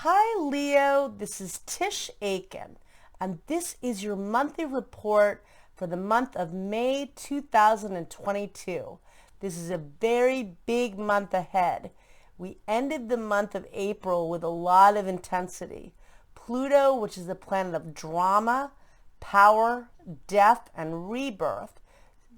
Hi Leo, this is Tisch Aitken, and this is your monthly report for the month of May 2022. This is a very big month ahead. We ended the month of April with a lot of intensity. Pluto, which is the planet of drama, power, death, and rebirth,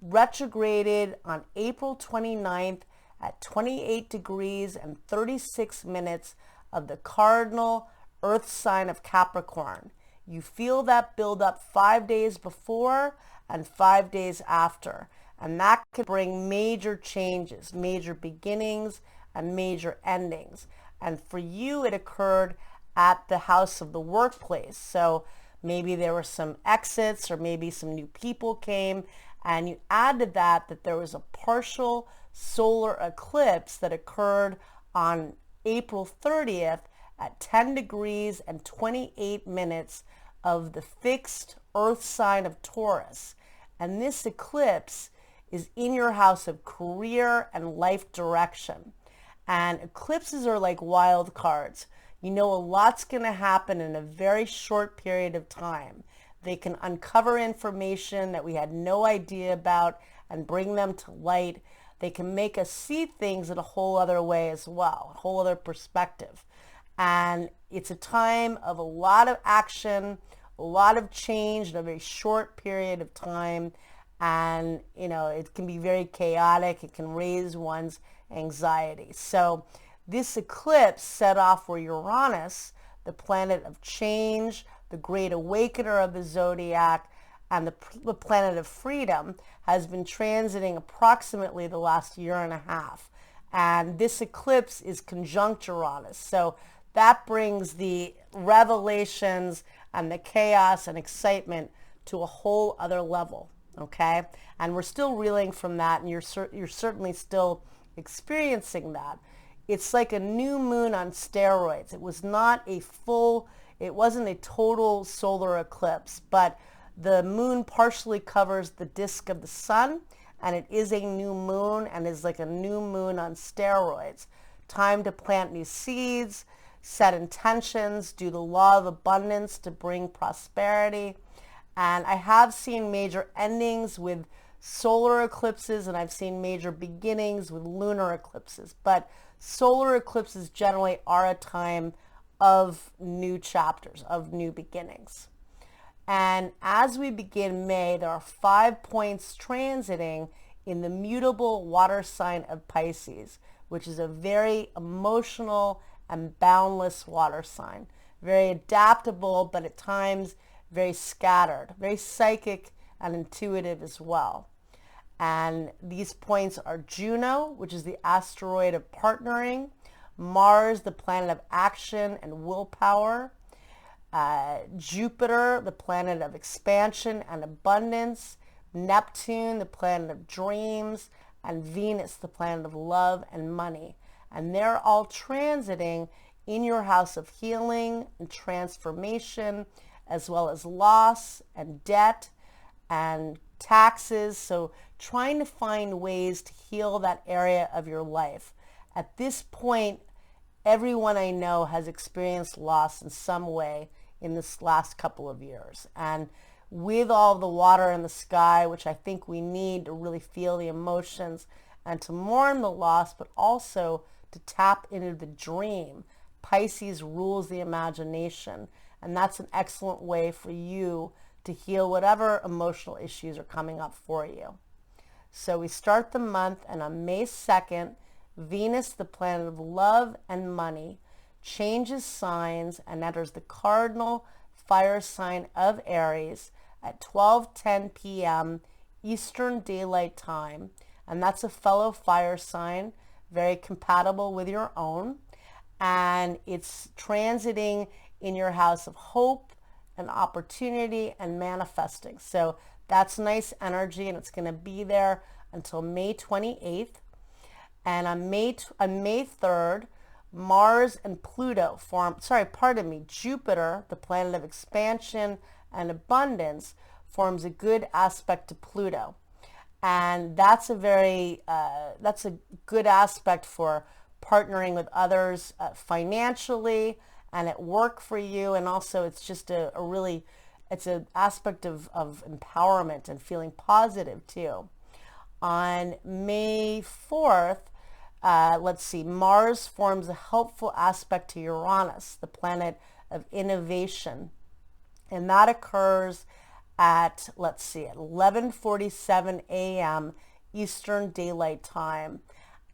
retrograded on April 29th at 28 degrees and 36 minutes of the cardinal earth sign of Capricorn. You feel that build up 5 days before and 5 days after, and that can bring major changes, major beginnings and major endings. And for you, it occurred at the house of the workplace. So maybe there were some exits, or maybe some new people came, and you add to that that there was a partial solar eclipse that occurred on April 30th at 10 degrees and 28 minutes of the fixed earth sign of Taurus. And this eclipse is in your house of career and life direction. And eclipses are like wild cards. You know, a lot's going to happen in a very short period of time. They can uncover information that we had no idea about and bring them to light. They can make us see things in a whole other way as well, a whole other perspective. And it's a time of a lot of action, a lot of change in a very short period of time. And, you know, it can be very chaotic. It can raise one's anxiety. So this eclipse set off where Uranus, the planet of change, the great awakener of the zodiac, and the planet of freedom, has been transiting approximately the last year and a half. And this eclipse is conjunct Uranus. So that brings the revelations and the chaos and excitement to a whole other level, okay? And we're still reeling from that, and you're certainly still experiencing that. It's like a new moon on steroids. It wasn't a total solar eclipse, but the moon partially covers the disk of the sun, and it is a new moon and is like a new moon on steroids. Time to plant new seeds, set intentions, do the law of abundance to bring prosperity. And I have seen major endings with solar eclipses, and I've seen major beginnings with lunar eclipses. But solar eclipses generally are a time of new chapters, of new beginnings. And as we begin May, there are 5 points transiting in the mutable water sign of Pisces, which is a very emotional and boundless water sign. Very adaptable, but at times very scattered, very psychic and intuitive as well. And these points are Juno, which is the asteroid of partnering, Mars, the planet of action and willpower, Jupiter, the planet of expansion and abundance, Neptune, the planet of dreams, and Venus, the planet of love and money. And they're all transiting in your house of healing and transformation, as well as loss and debt and taxes. So trying to find ways to heal that area of your life. At this point, everyone I know has experienced loss in some way in this last couple of years. And with all the water in the sky, which I think we need to really feel the emotions and to mourn the loss, but also to tap into the dream. Pisces rules the imagination, and that's an excellent way for you to heal whatever emotional issues are coming up for you. So we start the month, and on May 2nd, Venus, the planet of love and money, changes signs and enters the Cardinal Fire sign of Aries at 12:10 p.m. Eastern Daylight Time. And that's a fellow fire sign, very compatible with your own. And it's transiting in your house of hope and opportunity and manifesting. So that's nice energy, and it's going to be there until May 28th. And on May 3rd, Mars and Pluto Jupiter, the planet of expansion and abundance, forms a good aspect to Pluto. And that's a good aspect for partnering with others financially and at work for you. And also it's just it's an aspect of empowerment and feeling positive too. On May 4th, let's see, Mars forms a helpful aspect to Uranus, the planet of innovation. And that occurs at, let's see, at 11:47 a.m. Eastern Daylight Time.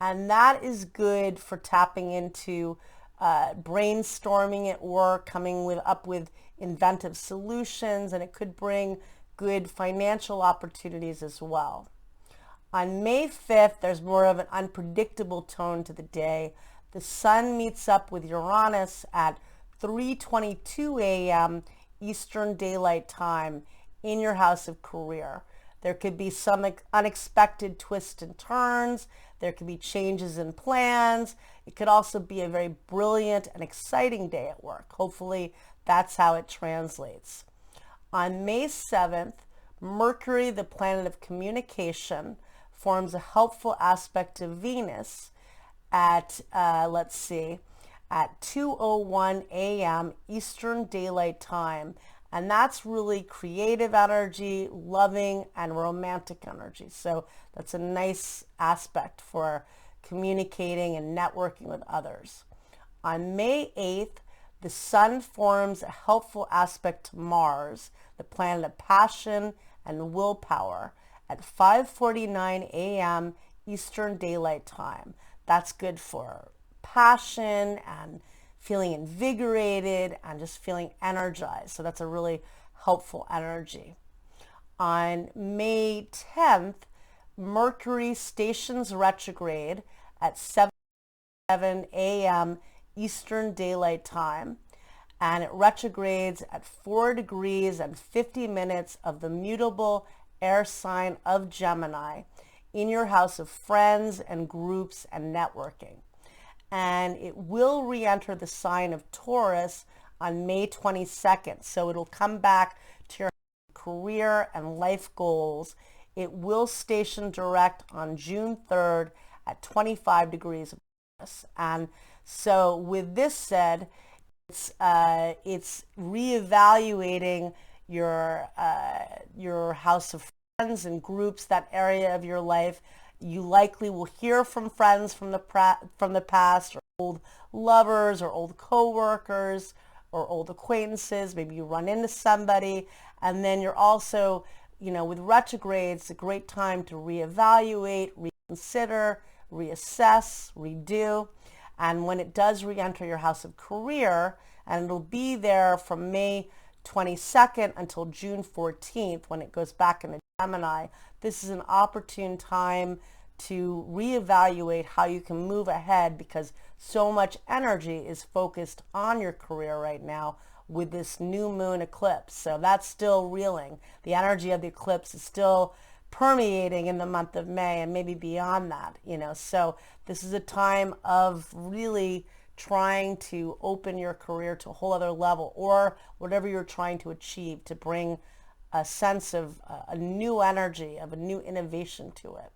And that is good for tapping into brainstorming at work, coming up with inventive solutions, and it could bring good financial opportunities as well. On May 5th, there's more of an unpredictable tone to the day. The sun meets up with Uranus at 3:22 a.m. Eastern Daylight Time in your house of career. There could be some unexpected twists and turns. There could be changes in plans. It could also be a very brilliant and exciting day at work. Hopefully, that's how it translates. On May 7th, Mercury, the planet of communication, forms a helpful aspect to Venus at, let's see, at 2:01 a.m. Eastern Daylight Time. And that's really creative energy, loving, and romantic energy. So that's a nice aspect for communicating and networking with others. On May 8th, the sun forms a helpful aspect to Mars, the planet of passion and willpower, at 5:49 a.m. Eastern Daylight Time. That's good for passion and feeling invigorated and just feeling energized. So that's a really helpful energy. On May 10th, Mercury stations retrograde at 7 a.m. Eastern Daylight Time, and it retrogrades at 4 degrees and 50 minutes of the mutable air sign of Gemini in your house of friends and groups and networking. And it will re-enter the sign of Taurus on May 22nd. So it'll come back to your career and life goals. It will station direct on June 3rd at 25 degrees of Taurus. And so with this said, it's reevaluating your house of friends and groups, that area of your life. You likely will hear from friends from the past, or old lovers, or old co-workers, or old acquaintances. Maybe you run into somebody, and then you're also, with retrogrades, it's a great time to reevaluate, reconsider, reassess, redo. And when it does re-enter your house of career, and it'll be there from May 22nd until June 14th when it goes back into Gemini, this is an opportune time to reevaluate how you can move ahead, because so much energy is focused on your career right now with this new moon eclipse. So that's still reeling. The energy of the eclipse is still permeating in the month of May and maybe beyond that, So this is a time of really trying to open your career to a whole other level, or whatever you're trying to achieve, to bring a sense of a new energy, of a new innovation to it.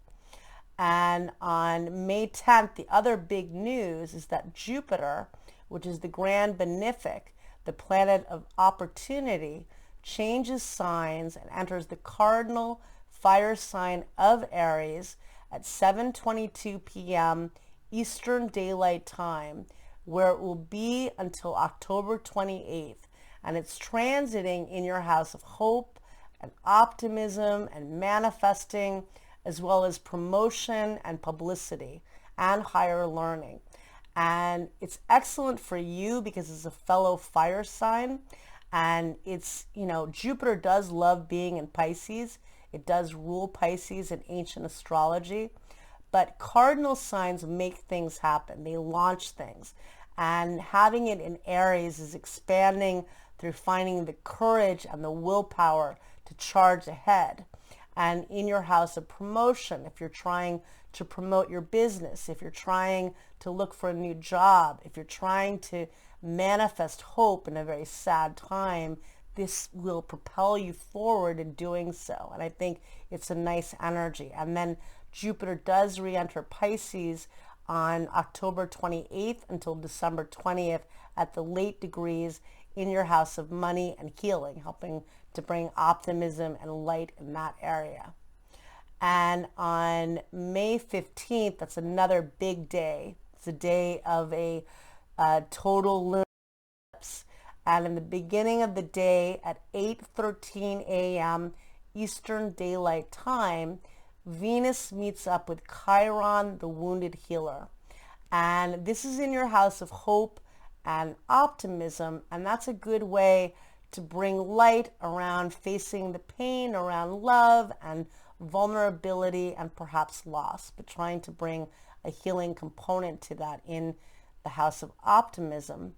And on May 10th, the other big news is that Jupiter, which is the Grand Benefic, the planet of opportunity, changes signs and enters the Cardinal Fire sign of Aries at 7:22 p.m. Eastern Daylight Time, where it will be until October 28th. And it's transiting in your house of hope and optimism and manifesting, as well as promotion and publicity and higher learning. And it's excellent for you because it's a fellow fire sign, and it's, Jupiter does love being in Pisces. It does rule Pisces in ancient astrology, but cardinal signs make things happen. They launch things, and having it in Aries is expanding through finding the courage and the willpower to charge ahead. And in your house of promotion, if you're trying to promote your business, if you're trying to look for a new job, if you're trying to manifest hope in a very sad time, this will propel you forward in doing so. And I think it's a nice energy. And then Jupiter does re-enter Pisces on October 28th until December 20th. at the late degrees in your house of money and healing, helping to bring optimism and light in that area. And on May 15th, that's another big day. It's a day of a total lunar eclipse. And in the beginning of the day at 8:13 a.m. Eastern Daylight Time, Venus meets up with Chiron, the wounded healer. And this is in your house of hope and optimism, and that's a good way to bring light around facing the pain around love and vulnerability and perhaps loss, but trying to bring a healing component to that in the house of optimism.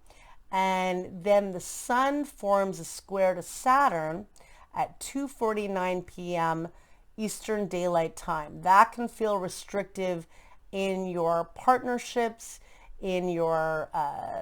And then the sun forms a square to Saturn at 2:49 p.m. Eastern Daylight Time. That can feel restrictive in your partnerships, in your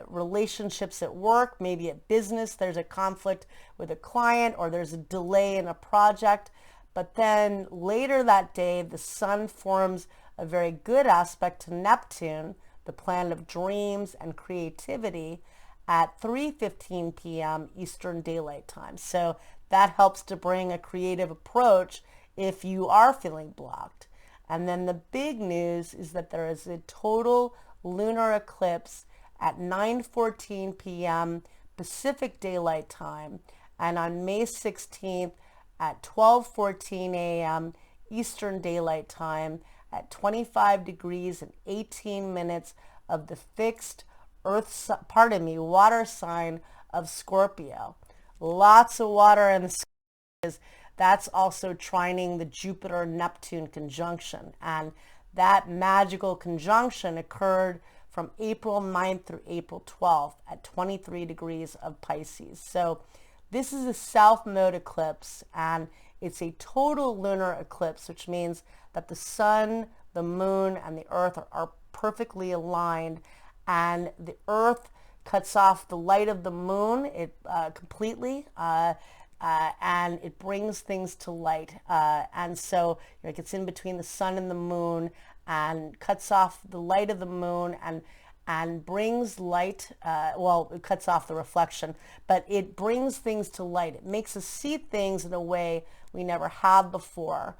relationships at work, maybe at business. There's a conflict with a client or there's a delay in a project. But then later that day, the sun forms a very good aspect to Neptune, the planet of dreams and creativity, at 3:15 p.m. Eastern Daylight Time. So that helps to bring a creative approach if you are feeling blocked. And then the big news is that there is a total lunar eclipse at 9:14 p.m. Pacific Daylight Time, and on May 16th at 12:14 a.m. Eastern Daylight Time at 25 degrees and 18 minutes of the fixed water sign of Scorpio. Lots of water in the sky. That's also trining the Jupiter-Neptune conjunction. And that magical conjunction occurred from April 9th through April 12th at 23 degrees of Pisces. So this is a south node eclipse, and it's a total lunar eclipse, which means that the sun, the moon, and the earth are perfectly aligned, and the earth cuts off the light of the moon completely, and it brings things to light. And so it gets in between the sun and the moon and cuts off the light of the moon and brings light, it cuts off the reflection, but it brings things to light. It makes us see things in a way we never have before.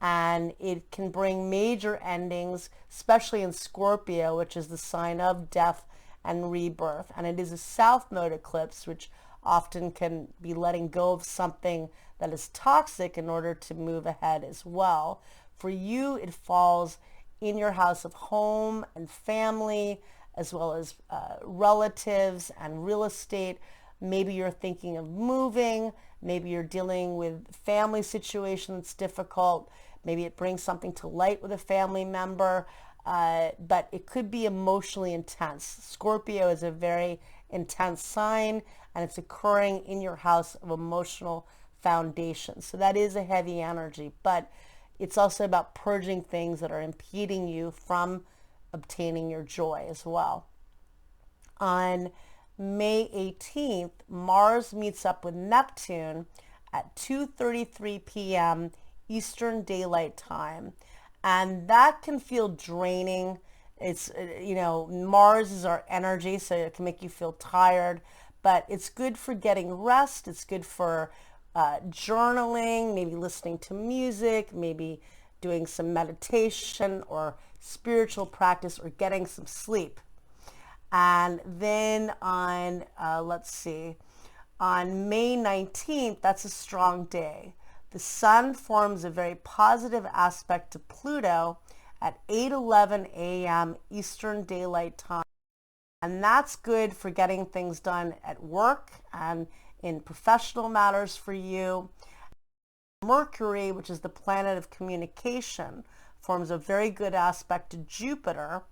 And it can bring major endings, especially in Scorpio, which is the sign of death and rebirth. And it is a south node eclipse, which often can be letting go of something that is toxic in order to move ahead as well. For you, it falls in your house of home and family, as well as relatives and real estate. Maybe you're thinking of moving. Maybe you're dealing with family situation that's difficult. Maybe it brings something to light with a family member. But it could be emotionally intense. Scorpio is a very intense sign, and it's occurring in your house of emotional foundation. So that is a heavy energy, but it's also about purging things that are impeding you from obtaining your joy as well. On May 18th, Mars meets up with Neptune at 2:33 p.m. Eastern Daylight Time, and that can feel draining. It's, Mars is our energy, so it can make you feel tired, but it's good for getting rest. It's good for journaling, maybe listening to music, maybe doing some meditation or spiritual practice, or getting some sleep. And then on, on May 19th, that's a strong day. The sun forms a very positive aspect to Pluto at 8:11 a.m. Eastern Daylight Time. And that's good for getting things done at work and in professional matters for you. Mercury, which is the planet of communication, forms a very good aspect to Jupiter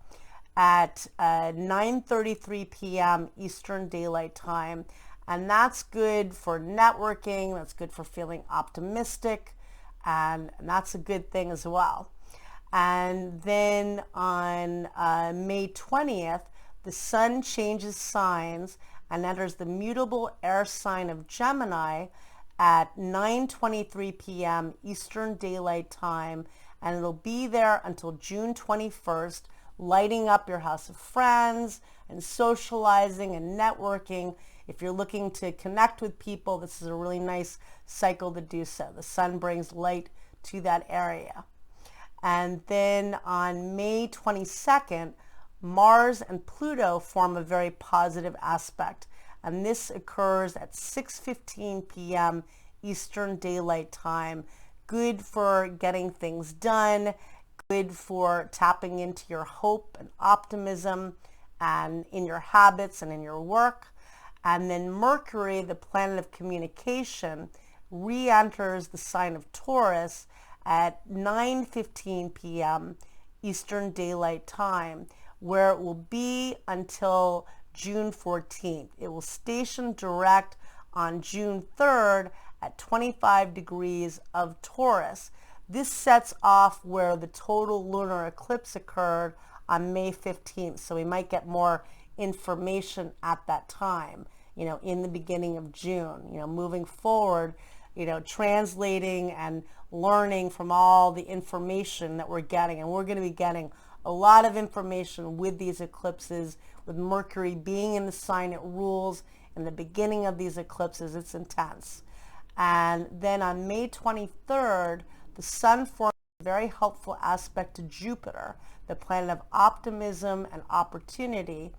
at 9:33 p.m. Eastern Daylight Time. And that's good for networking. That's good for feeling optimistic. And that's a good thing as well. And then on May 20th, the sun changes signs and enters the mutable air sign of Gemini at 9:23 p.m. Eastern Daylight Time, and it'll be there until June 21st, lighting up your house of friends and socializing and networking. If you're looking to connect with people, this is a really nice cycle to do so. The sun brings light to that area. And then on May 22nd, Mars and Pluto form a very positive aspect. And this occurs at 6:15 p.m. Eastern Daylight Time. Good for getting things done, good for tapping into your hope and optimism and in your habits and in your work. And then Mercury, the planet of communication, re-enters the sign of Taurus at 9:15 p.m. Eastern Daylight Time, where it will be until June 14th. It will station direct on June 3rd at 25 degrees of Taurus. This sets off where the total lunar eclipse occurred on May 15th. So we might get more information at that time, in the beginning of June, moving forward, translating and learning from all the information that we're getting. And we're going to be getting a lot of information with these eclipses, with Mercury being in the sign it rules in the beginning of these eclipses. It's intense. And then on May 23rd, the sun forms a very helpful aspect to Jupiter, the planet of optimism and opportunity,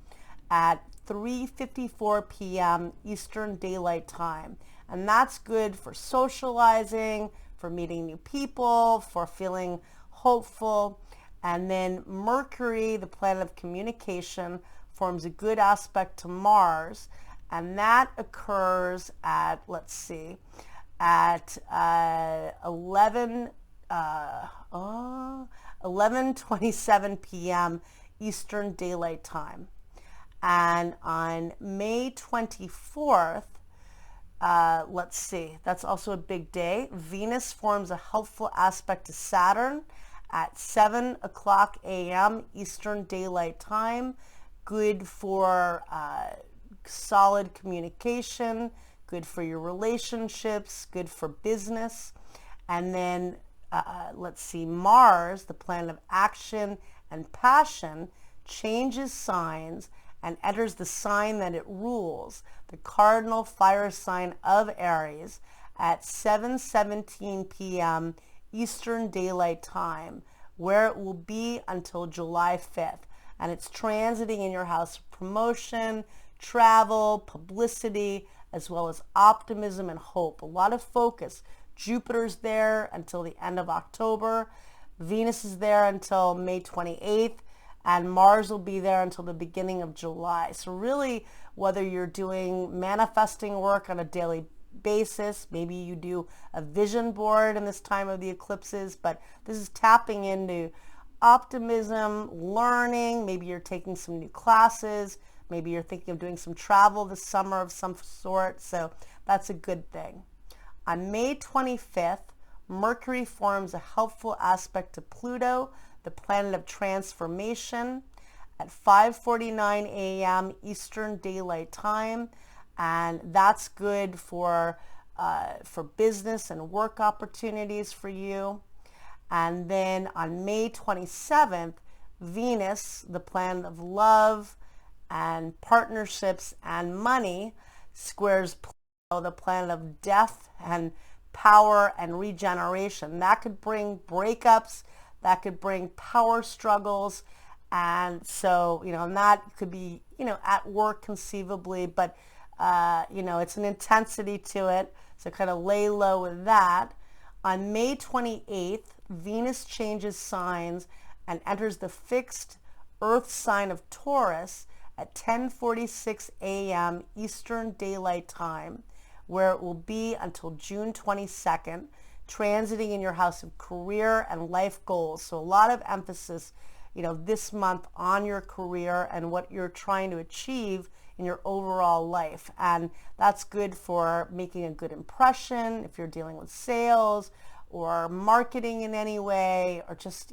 at 3:54 p.m. Eastern Daylight Time. And that's good for socializing, for meeting new people, for feeling hopeful. And then Mercury, the planet of communication, forms a good aspect to Mars, and that occurs at, at 11:27 p.m. Eastern Daylight Time. And on May 24th, that's also a big day. Venus forms a helpful aspect to Saturn at 7 o'clock a.m. Eastern Daylight Time. Good for solid communication, good for your relationships, good for business. And then, Mars, the planet of action and passion, changes signs and enters the sign that it rules, the Cardinal Fire sign of Aries, at 7:17 p.m. Eastern Daylight Time, where it will be until July 5th. And it's transiting in your house of promotion, travel, publicity, as well as optimism and hope. A lot of focus. Jupiter's there until the end of October. Venus is there until May 28th. And Mars will be there until the beginning of July. So really, whether you're doing manifesting work on a daily basis, maybe you do a vision board in this time of the eclipses, but this is tapping into optimism, learning. Maybe you're taking some new classes. Maybe you're thinking of doing some travel this summer of some sort. So that's a good thing. On May 25th, Mercury forms a helpful aspect to Pluto, the planet of transformation, at 5:49 a.m. Eastern Daylight Time. And that's good for business and work opportunities for you. And then on May 27th, Venus, the planet of love and partnerships and money, squares Pluto, the planet of death and power and regeneration. That could bring breakups, that could bring power struggles. And so, and that could be, at work conceivably, but, it's an intensity to it. So kind of lay low with that. On May 28th, Venus changes signs and enters the fixed Earth sign of Taurus at 10:46 a.m. Eastern Daylight Time, where it will be until June 22nd, transiting in your house of career and life goals. So a lot of emphasis, this month on your career and what you're trying to achieve in your overall life. And that's good for making a good impression if you're dealing with sales or marketing in any way, or just,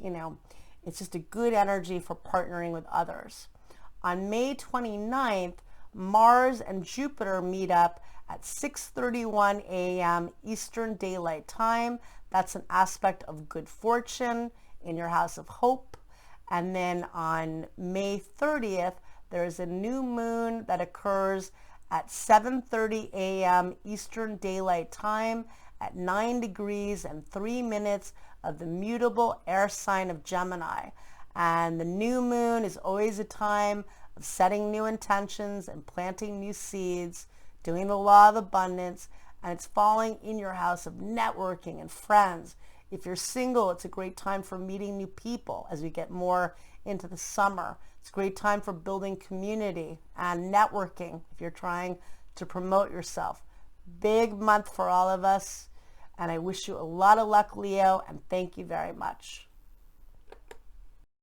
it's just a good energy for partnering with others. On May 29th, Mars and Jupiter meet up at 6:31 a.m. Eastern Daylight Time. That's an aspect of good fortune in your house of hope. And then on May 30th, There is a new moon that occurs at 7:30 a.m. Eastern Daylight Time at 9 degrees and 3 minutes of the mutable air sign of Gemini. And the new moon is always a time of setting new intentions and planting new seeds, doing the law of abundance, and it's falling in your house of networking and friends. If you're single, it's a great time for meeting new people as we get more into the summer. It's a great time for building community and networking if you're trying to promote yourself. Big month for all of us, and I wish you a lot of luck, Leo, and thank you very much.